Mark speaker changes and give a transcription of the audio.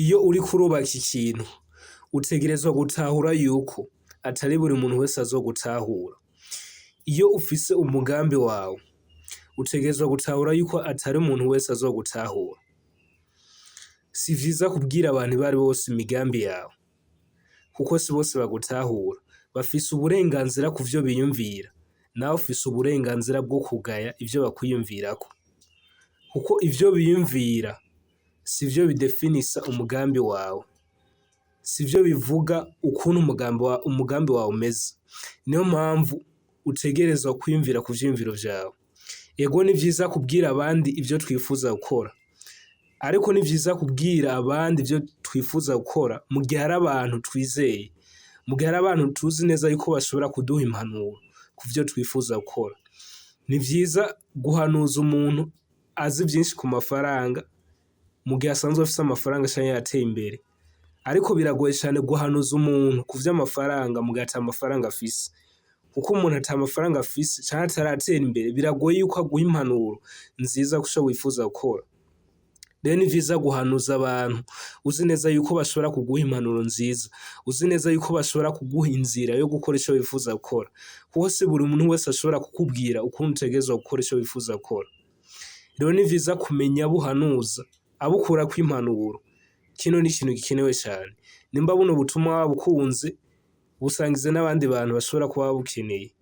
Speaker 1: iyo uriko urubaka ikintu utegerezwa gutahura yuko atari buri muntu wese azogutahura. Iyo ufise umugambi wawe utegerezwa gutahura yuko atari umuntu wese azogutahura. Si vyiza kubwira abantu abo ari bo bose imigambi yawe kuko si bose bagutahura. Bafise uburenganzira ku vyo biyumvira, nawe ufise uburenganzira bwo kugaya ivyo bakwiyumvirako. Kuko ivyo biyumvira sivyo bidefinisa umugambi wawe, sivyo bivuga ukuntu umugambi wawe umeze. Niyo mpamvu utegerezwa kwiyumvira ku vyiyumviro vyawe. Ego ni vyiza kubwira abandi ivyo twifuza gukora, ariko ni vyiza kubwira abandi ivyo twifuza gukora mu gihe hari abantu twizeye, mu gihe hari abantu tuzi neza yuko bashobora kuduha impanuro ku vyo twifuza gukora. Ni vyiza guhanuza umuntu azi vyinshi ku mafaranga mu gihe asanzwe afise amafaranga canke yateye imbere, ariko biragoye cane guhanuza umuntu ku vy'amafaranga mu gihe ata mafaranga afise. Kuko umuntu ata mafaranga afise canke ataratera imbere biragoye yuko aguha impanuro nziza kuco wifuza gukora. Rero ni vyiza guhanuza abantu uzi neza yuko bashobora kuguha impanuro nziza, uzi neza yuko bashobora kuguha inzira yo gukora ico wifuza gukora. Kuko si buri muntu wese ashobora kukubwira ukuntu utegerezwa gukora ico wifuza gukora. Rero ni vyiza kumenya abo uhanuza, abo ukurako impanuro. Kino ni ikintu gikenewe cane. Nimba buno butumwa wabukunze, busangize n'abandi bantu bashobora kuba babukeneye.